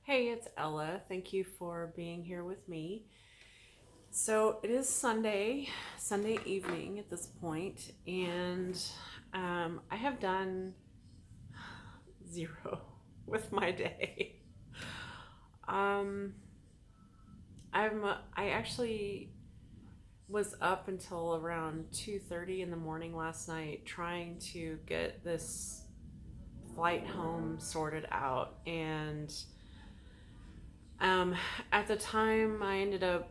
Hey, it's Ella. Thank you for being here with me. So it is Sunday evening at this point, and I have done zero with my day. Um, I actually was up until around 2:30 in the morning last night trying to get this flight home sorted out, and Um, at the time, I ended up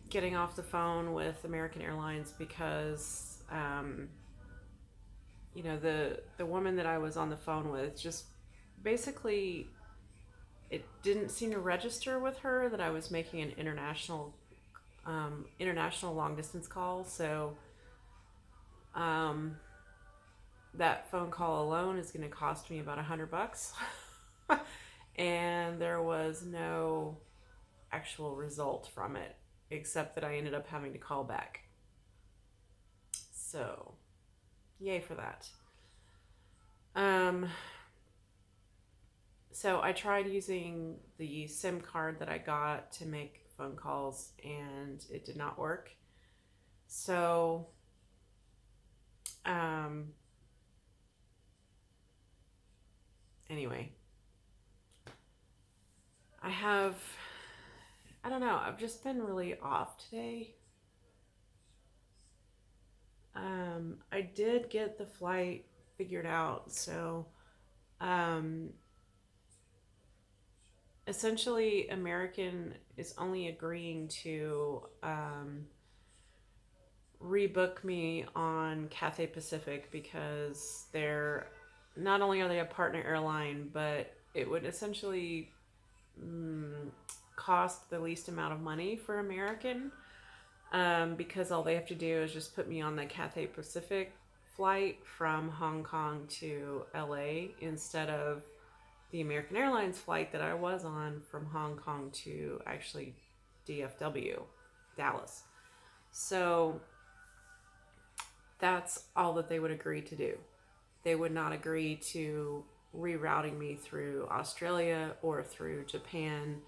getting off the phone with American Airlines because, the woman that I was on the phone with just basically it didn't seem to register with her that I was making an international long distance call. So um, that phone call alone is going to cost me about $100, and there was no actual result from it except that I ended up having to call back. So, yay for that. Um, so I tried using the SIM card that I got to make phone calls and it did not work. So, um, anyway, I have, I don't know, I've just been really off today. I did get the flight figured out. So, um, essentially, American is only agreeing to rebook me on Cathay Pacific because they're not only are they a partner airline, but it would essentially mm, cost the least amount of money for American, because all they have to do is just put me on the Cathay Pacific flight from Hong Kong to LA instead of the American Airlines flight that I was on from Hong Kong to actually DFW, Dallas. So that's all that they would agree to do. They would not agree to rerouting me through Australia or through Japan.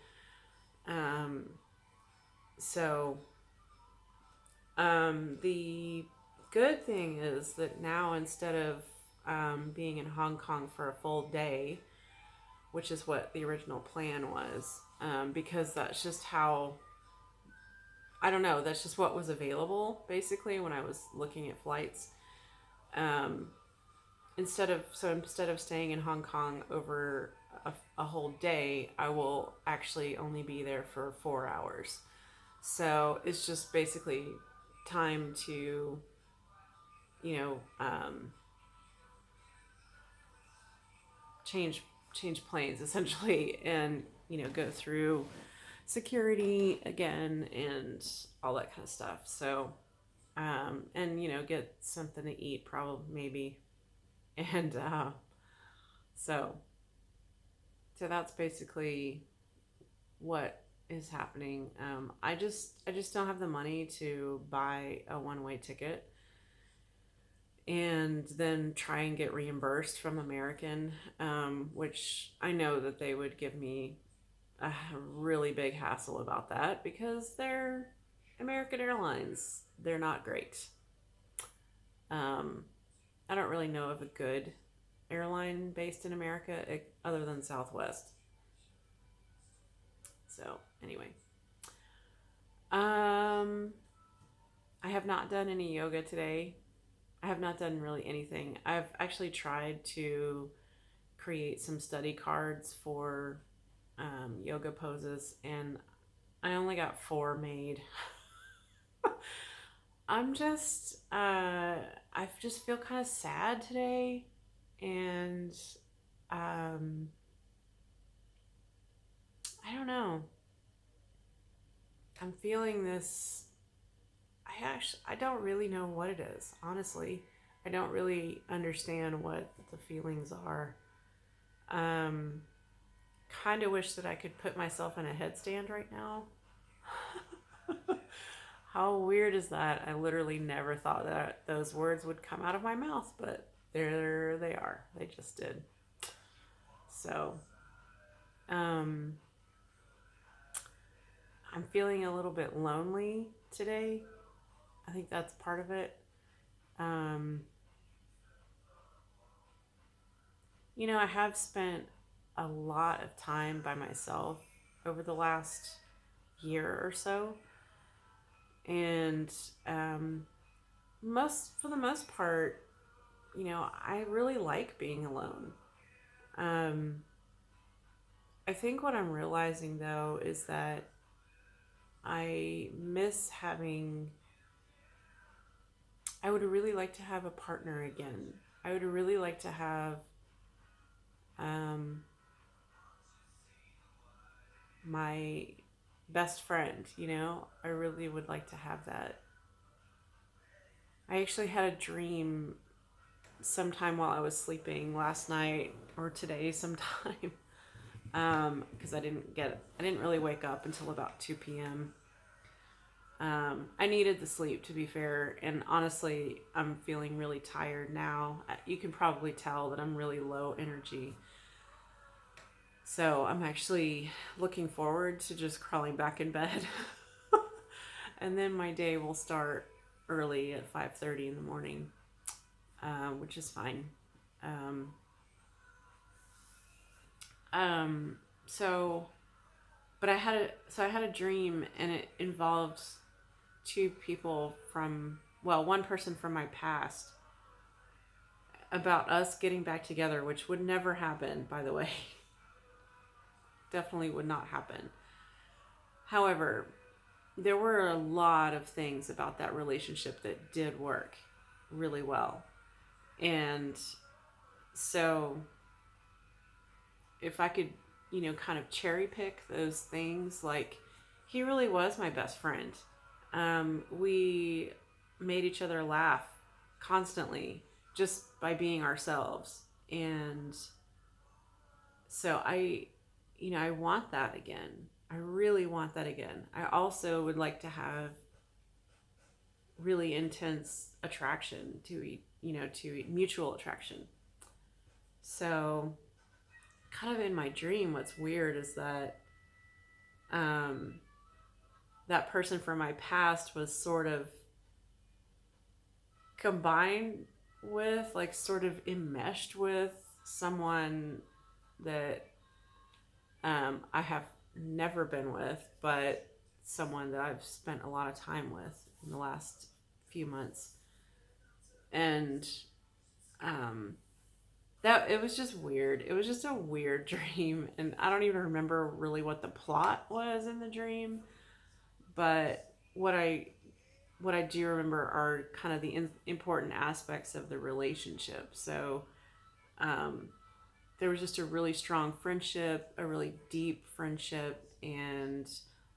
Um, so the good thing is that now instead of being in Hong Kong for a full day, which is what the original plan was, because that's just how, I don't know, that's just what was available basically when I was looking at flights. Um, instead of staying in Hong Kong over a whole day, I will actually only be there for 4 hours. So it's just basically time to, you know, change change planes essentially, and go through security again and all that kind of stuff. So and get something to eat probably maybe, and so so that's basically what is happening. I just don't have the money to buy a one-way ticket and then try and get reimbursed from American, which I know that they would give me a really big hassle about that because they're American Airlines. They're not great. Um, I don't really know of a good airline based in America other than Southwest. So anyway, um, I have not done any yoga today. I have not done really anything. I've actually tried to create some study cards for yoga poses, and I only got four made. I'm just, I just feel kind of sad today, and um, I don't know. I'm feeling this. I don't really know what it is, honestly. I don't really understand what the feelings are. Um, Kind of wish that I could put myself in a headstand right now. How weird is that? I literally never thought that those words would come out of my mouth, but there they are. They just did. So, um, I'm feeling a little bit lonely today. I think that's part of it. Um, I have spent a lot of time by myself over the last year or so, and um, most for the most part, I really like being alone. Um, I think what I'm realizing though is that I miss having. I would really like to have a partner again. I would really like to have um, my best friend. I really would like to have that. I actually had a dream sometime while I was sleeping last night or today sometime. Because I didn't really wake up until about 2 p.m. I needed the sleep, to be fair, and honestly, I'm feeling really tired now. You can probably tell that I'm really low energy. So I'm actually looking forward to just crawling back in bed. And then my day will start early at 5:30 in the morning, which is fine. Um, um, so, but I had a dream, and it involved two people one person from my past, about us getting back together, which would never happen, by the way. Definitely would not happen. However, there were a lot of things about that relationship that did work really well. And so if I could, kind of cherry pick those things, like he really was my best friend. We made each other laugh constantly just by being ourselves. And so I want that again. I really want that again. I also would like to have really intense attraction to mutual attraction. So, kind of in my dream, what's weird is that um, that person from my past was sort of combined with, like, sort of enmeshed with someone that I have never been with, but someone that I've spent a lot of time with in the last few months. And um, that it was just weird. It was just a weird dream, and I don't even remember really what the plot was in the dream. But what I do remember are kind of the important aspects of the relationship. So um, there was just a really strong friendship, a really deep friendship, and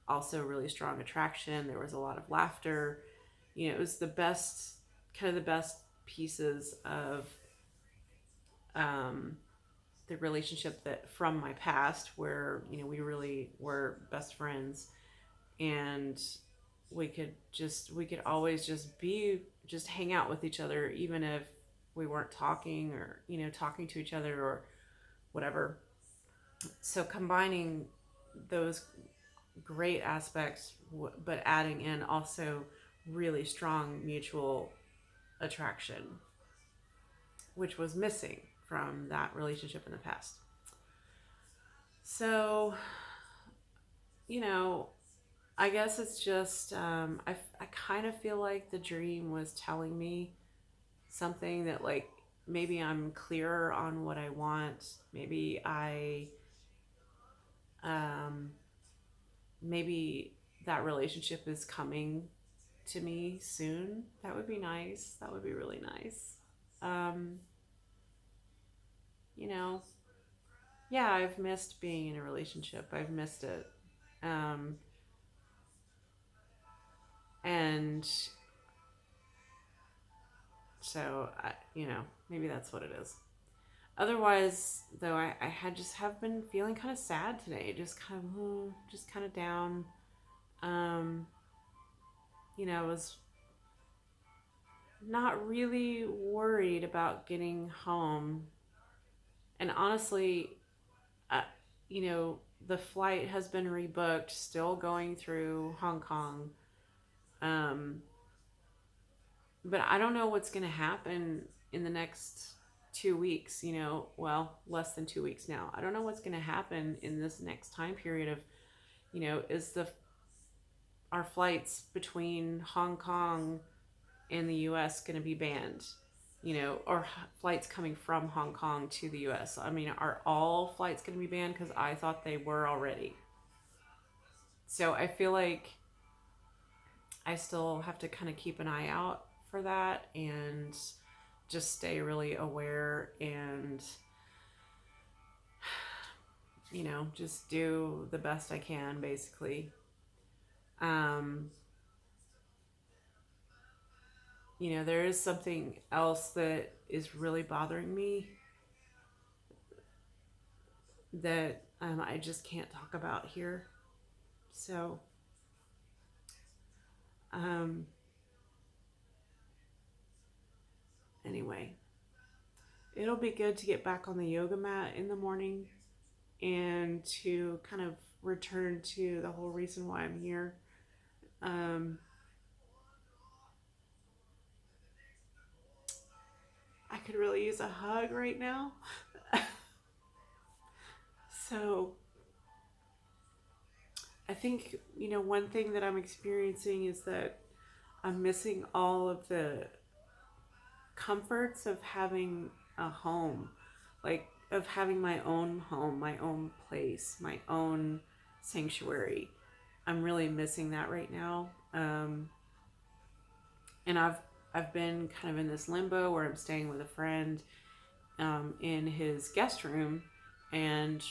also really strong attraction. There was a lot of laughter. It was kind of the best pieces of um, the relationship that from my past, where we really were best friends, and we could always just hang out with each other, even if we weren't talking, or talking to each other or whatever. So combining those great aspects, but adding in also really strong mutual attraction, which was missing from that relationship in the past. So, you know, I guess it's just, I kind of feel like the dream was telling me something that, like, maybe I'm clearer on what I want. Um, maybe that relationship is coming to me soon. That would be nice. That would be really nice. Um, you know, yeah, I've missed being in a relationship. I've missed it. Um, and so, maybe that's what it is. Otherwise, though, I had just have been feeling kind of sad today. Just kind of down. Um, I was not really worried about getting home. And honestly, the flight has been rebooked, still going through Hong Kong. Um, but I don't know what's going to happen in the next 2 weeks, well, less than 2 weeks now. I don't know what's going to happen in this next time period of, is our flights between Hong Kong and the US going to be banned? Or flights coming from Hong Kong to the US. I mean, are all flights going to be banned? Because I thought they were already. So I feel like I still have to kind of keep an eye out for that and just stay really aware and, just do the best I can, basically. Um, there is something else that is really bothering me that I just can't talk about here. So, um, anyway, it'll be good to get back on the yoga mat in the morning and to kind of return to the whole reason why I'm here. Um, I could really use a hug right now. So, I think, one thing that I'm experiencing is that I'm missing all of the comforts of having a home, like of having my own home, my own place, my own sanctuary. I'm really missing that right now. And I've been kind of in this limbo where I'm staying with a friend in his guest room, and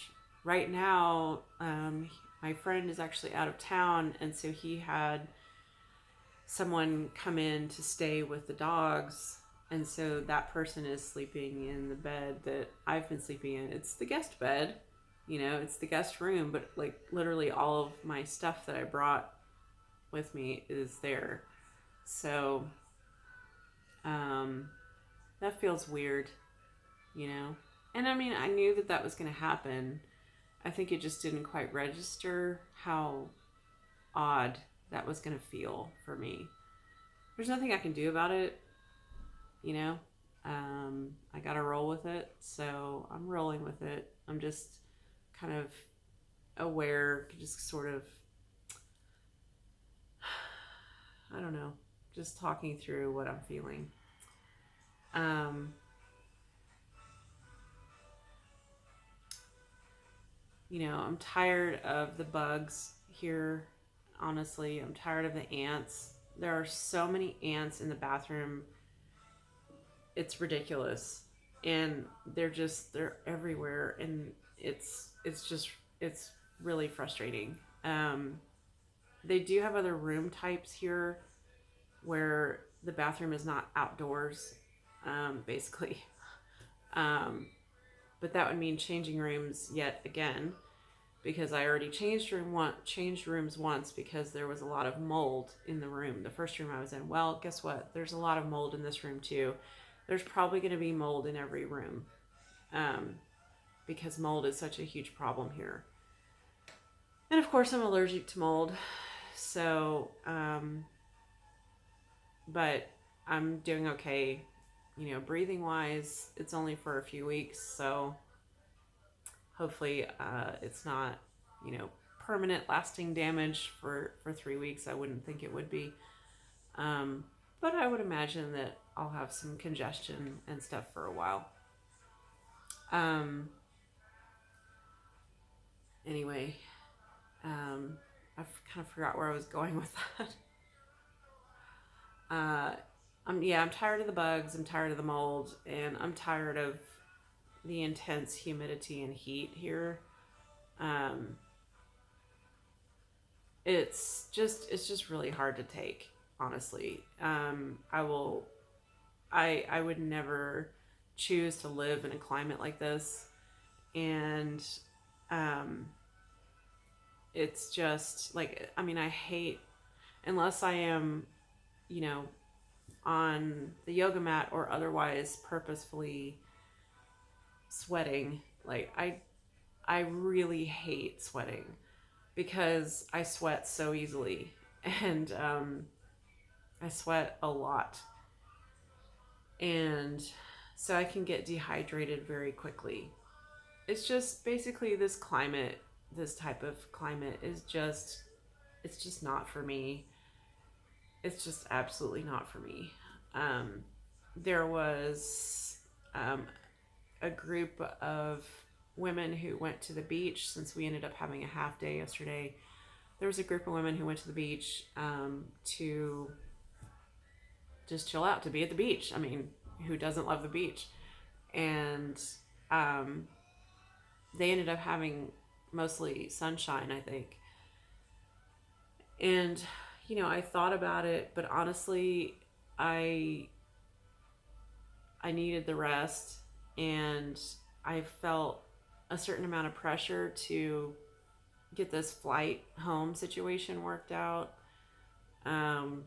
right now my friend is actually out of town, and so he had someone come in to stay with the dogs, and so that person is sleeping in the bed that I've been sleeping in. It's the guest bed, it's the guest room, but like literally all of my stuff that I brought with me is there. So that feels weird, And I mean, I knew that was going to happen. I think it just didn't quite register how odd that was going to feel for me. There's nothing I can do about it, you know. I got to roll with it, so I'm rolling with it. I'm just kind of aware, just sort of, I don't know, just talking through what I'm feeling. Um, I'm tired of the bugs here. Honestly, I'm tired of the ants. There are so many ants in the bathroom. It's ridiculous. And they're everywhere, and it's really frustrating. They do have other room types here where the bathroom is not outdoors, basically. Um, but that would mean changing rooms yet again, because I already changed rooms once because there was a lot of mold in the room. The first room I was in. Well, guess what? There's a lot of mold in this room too. There's probably going to be mold in every room, because mold is such a huge problem here. And of course, I'm allergic to mold. So, but I'm doing okay. Breathing wise, it's only for a few weeks, so hopefully it's not, permanent lasting damage for 3 weeks. I wouldn't think it would be. But I would imagine that I'll have some congestion and stuff for a while. Anyway, I kind of forgot where I was going with that. I'm tired of the bugs. I'm tired of the mold, and I'm tired of the intense humidity and heat here. Um, it's just really hard to take, honestly. I would never choose to live in a climate like this, and it's just like, I mean, I hate, unless I am, you know, on the yoga mat or otherwise purposefully sweating. Like I really hate sweating because I sweat so easily. And I sweat a lot. And so I can get dehydrated very quickly. It's just basically this climate, this type of climate is just, it's just not for me. It's just absolutely not for me. Um, there was um, a group of women who went to the beach since we ended up having a half day yesterday. There was a group of women who went to the beach to just chill out, to be at the beach. I mean, who doesn't love the beach? And um, they ended up having mostly sunshine, I think. And I thought about it, but honestly, I I needed the rest, and I felt a certain amount of pressure to get this flight home situation worked out. Um,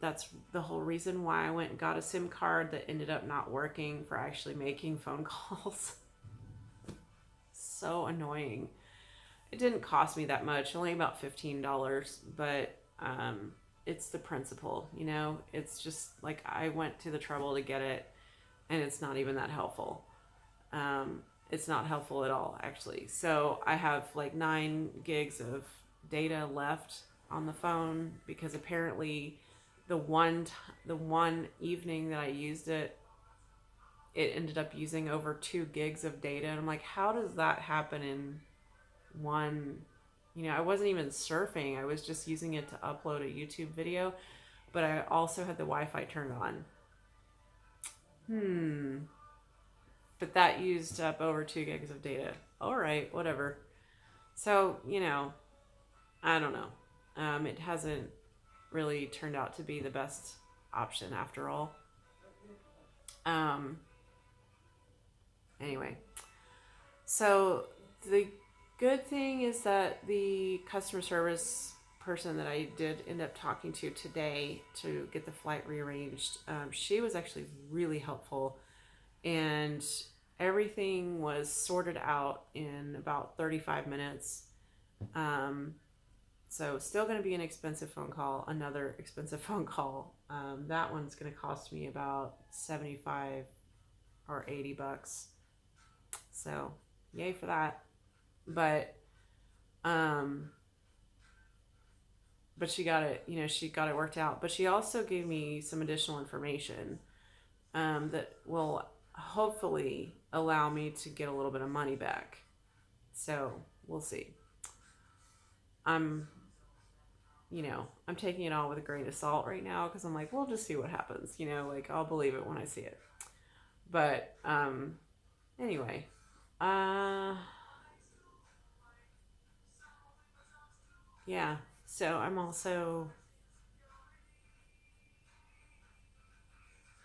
that's the whole reason why I went and got a SIM card that ended up not working for actually making phone calls. So annoying. It didn't cost me that much, only about $15, but it's the principle, It's just like I went to the trouble to get it, and it's not even that helpful. Um, it's not helpful at all, actually. So I have like 9 gigs of data left on the phone because apparently the one evening that I used it, it ended up using over 2 gigs of data, and I'm like, how does that happen in one? I wasn't even surfing. I was just using it to upload a YouTube video, but I also had the Wi-Fi turned on. But that used up over 2 gigs of data. All right, whatever. So, I don't know. It hasn't really turned out to be the best option after all. Um, anyway, so the good thing is that the customer service person that I did end up talking to today to get the flight rearranged, she was actually really helpful, and everything was sorted out in about 35 minutes. Um, so still going to be an expensive phone call, another expensive phone call. That one's going to cost me about 75 or $80. So yay for that. But um, but she got it, she got it worked out. But she also gave me some additional information that will hopefully allow me to get a little bit of money back. So we'll see. I'm, I'm taking it all with a grain of salt right now because I'm like, we'll just see what happens. Like I'll believe it when I see it. But anyway, yeah. So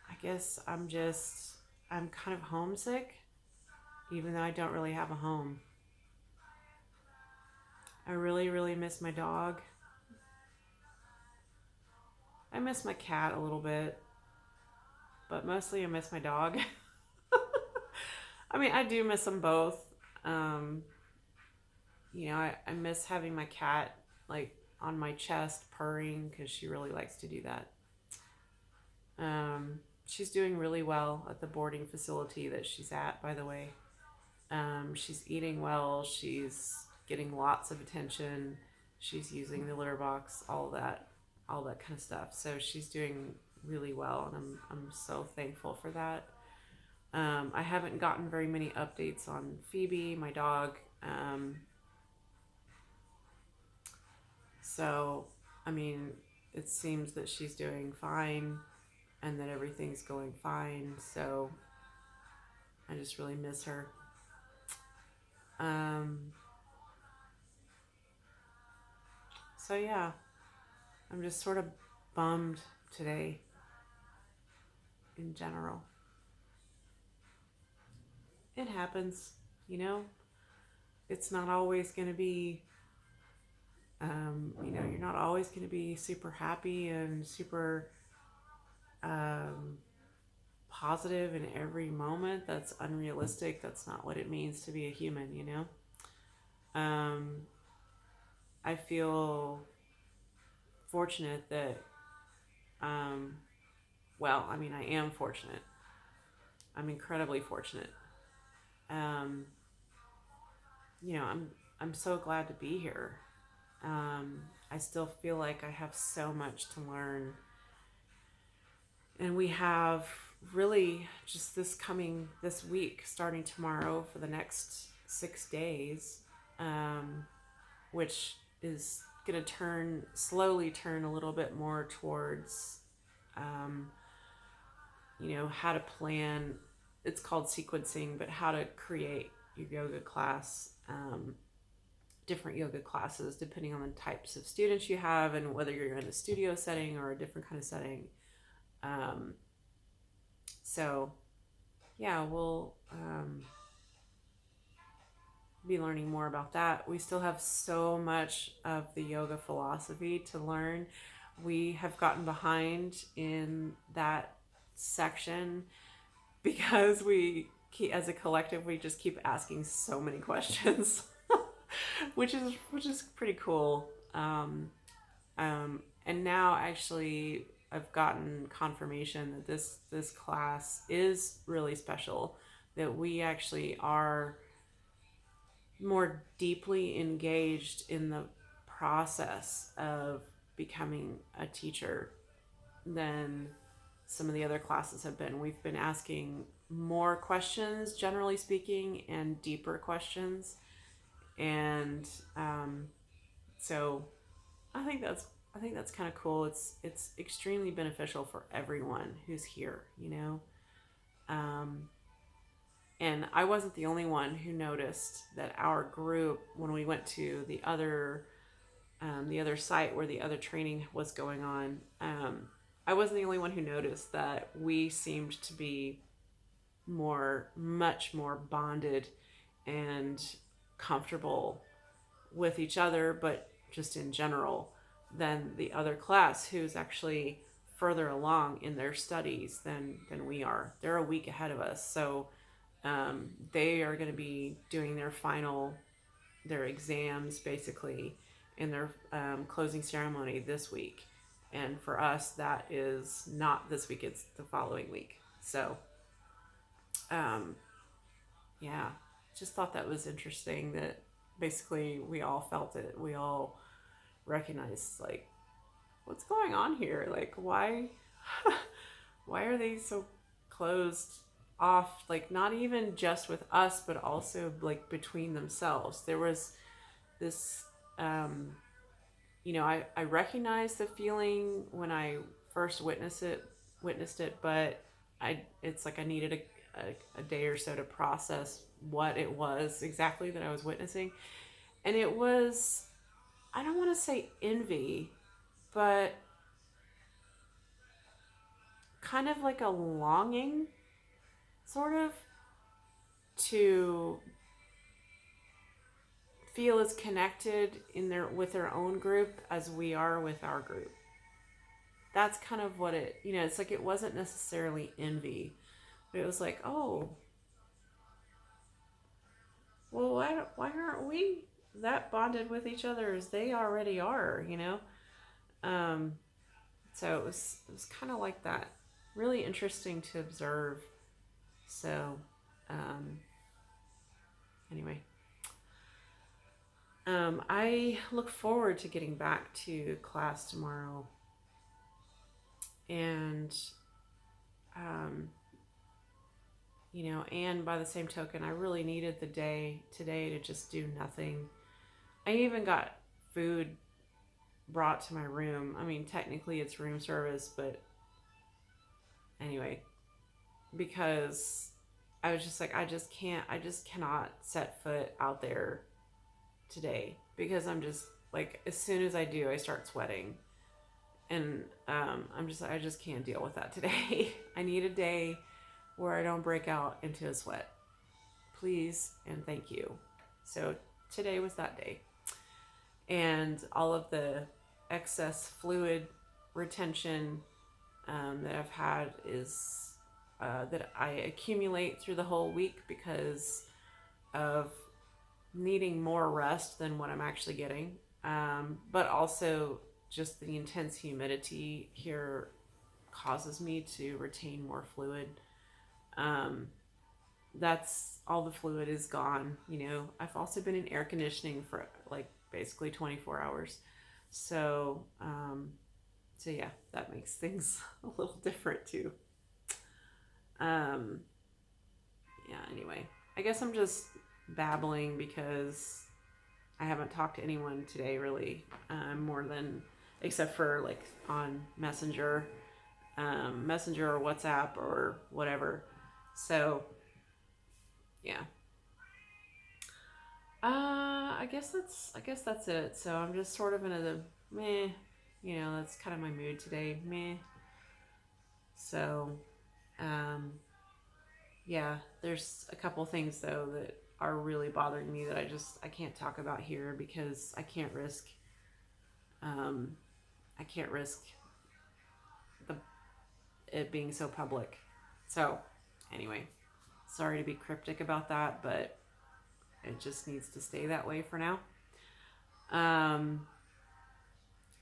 I guess I'm kind of homesick, even though I don't really have a home. I really, really miss my dog. I miss my cat a little bit, but mostly I miss my dog. I mean, I do miss them both. Um, I miss having my cat like on my chest purring because she really likes to do that. She's doing really well at the boarding facility that she's at, by the way. She's eating well. She's getting lots of attention. She's using the litter box, all that kind of stuff. So she's doing really well, and I'm so thankful for that. I haven't gotten very many updates on Phoebe, my dog. So, I mean, it seems that she's doing fine and that everything's going fine. So, I just really miss her. Um, so, yeah, I'm just sort of bummed today in general. It happens, you know? It's not always going to be, you're not always going to be super happy and super positive in every moment. That's unrealistic. That's not what it means to be a human, you know? Um, I feel fortunate that, um, well, I mean, I am fortunate. I'm incredibly fortunate. Um, I'm so glad to be here. I still feel like I have so much to learn, and we have really just this week, starting tomorrow for the next 6 days, um, which is going to slowly turn a little bit more towards, um, how to plan. It's called sequencing, but how to create your yoga class, different yoga classes, depending on the types of students you have and whether you're in a studio setting or a different kind of setting. Um, so, yeah, we'll be learning more about that. We still have so much of the yoga philosophy to learn. We have gotten behind in that section because as a collective, we just keep asking so many questions, which is pretty cool. And now actually, I've gotten confirmation that this class is really special. That we actually are more deeply engaged in the process of becoming a teacher than some of the other classes have been. We've been asking more questions, generally speaking, and deeper questions, and so I think that's kind of cool. It's extremely beneficial for everyone who's here, Um, and I wasn't the only one who noticed that our group, when we went to the other site where the other training was going on, I wasn't the only one who noticed that we seemed to be much more bonded and comfortable with each other, but just in general, than the other class who's actually further along in their studies than we are. They're a week ahead of us, so they are going to be doing their exams basically in their closing ceremony this week. And for us, that is not this week, it's the following week. So, um, yeah, just thought that was interesting that basically we all felt it. We all recognized, like, what's going on here? Like, why are they so closed off? Like, not even just with us, but also like between themselves. There was this, I recognized the feeling when I first witnessed it, but it's like I needed a day or so to process what it was exactly that I was witnessing. And it was, I don't want to say envy, but kind of like a longing, sort of, to feel as connected with their own group as we are with our group. That's kind of what it's like. It wasn't necessarily envy, but it was like, oh, well, why aren't we that bonded with each other as they already are? Um, so it was kind of like that. Really interesting to observe. So, um, anyway, I look forward to getting back to class tomorrow, and um, and by the same token, I really needed the day today to just do nothing. I even got food brought to my room. I mean, technically it's room service, but anyway, because I was just like, I just cannot set foot out there today, because I'm just like, as soon as I do, I start sweating. And I just can't deal with that today. I need a day where I don't break out into a sweat. Please and thank you. So today was that day. And all of the excess fluid retention that I've had is that I accumulate through the whole week because of needing more rest than what I'm actually getting. But also, just the intense humidity here causes me to retain more fluid. Um, that's all, the fluid is gone. I've also been in air conditioning for like basically 24 hours. So, so yeah, that makes things a little different too. Um, yeah, anyway, I guess I'm just babbling because I haven't talked to anyone today really, more than, except for like on Messenger or WhatsApp or whatever. So yeah. I guess that's it. So I'm just sort of in a meh, that's kind of my mood today. Meh. So, um, yeah, there's a couple things though that are really bothering me that I can't talk about here because um I can't risk the it being so public. So, anyway, sorry to be cryptic about that, but it just needs to stay that way for now. Um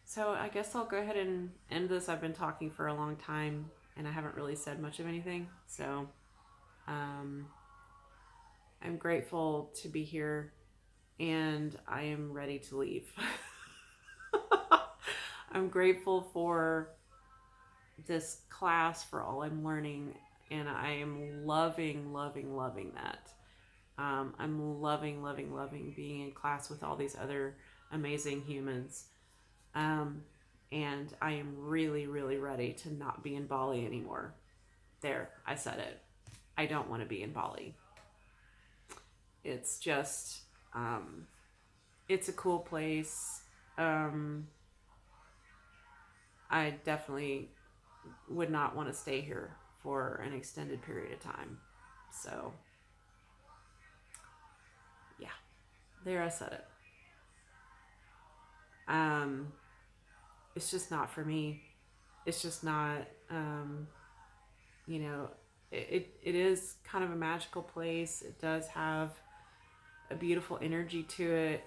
so I guess I'll go ahead and end this. I've been talking for a long time and I haven't really said much of anything. So, um I'm grateful to be here and I am ready to leave. I'm grateful for this class, for all I'm learning, and I am loving, loving, loving that. I'm loving, loving, loving being in class with all these other amazing humans. Um, and I am really, really ready to not be in Bali anymore. There, I said it. I don't want to be in Bali. It's just, it's a cool place. Um, I definitely would not want to stay here for an extended period of time. So, yeah, there, I said it. Um, it's just not for me. It's just not, um, you know, it is kind of a magical place. It does have a beautiful energy to it.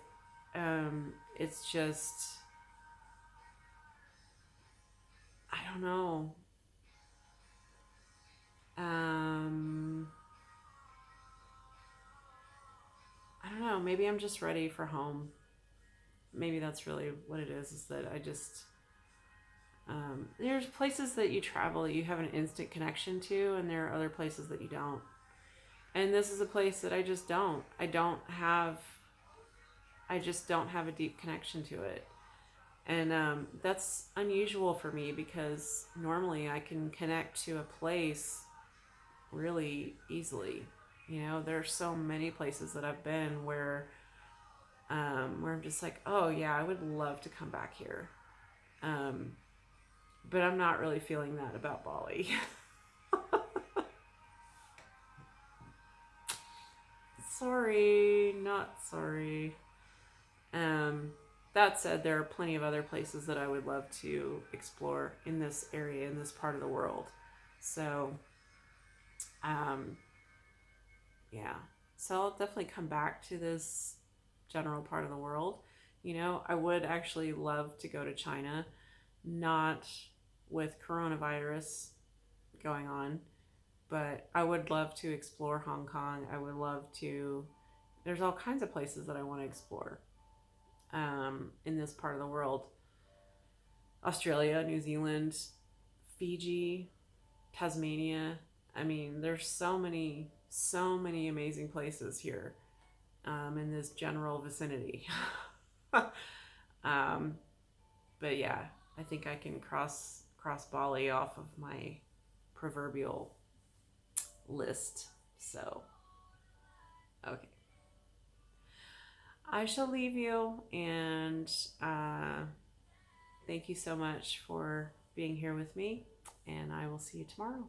It's just, I don't know. Um, I don't know. Maybe I'm just ready for home. Maybe that's really what it is that I just, there's places that you travel that you have an instant connection to, and there are other places that you don't. And this is a place that I just don't. I just don't have a deep connection to it. And that's unusual for me because normally I can connect to a place really easily. There's so many places that I've been where I'm just like, oh yeah, I would love to come back here. Um, but I'm not really feeling that about Bali. Sorry, not sorry. Um, that said, there are plenty of other places that I would love to explore in this area, in this part of the world. So, um, yeah. So I'll definitely come back to this general part of the world. I would actually love to go to China, not with coronavirus going on, but I would love to explore Hong Kong. I would love to, there's all kinds of places that I want to explore, in this part of the world. Australia, New Zealand, Fiji, Tasmania. I mean, there's so many amazing places here, in this general vicinity. um, but yeah, I think I can cross Bali off of my proverbial list. So, okay. I shall leave you, and thank you so much for being here with me, and I will see you tomorrow.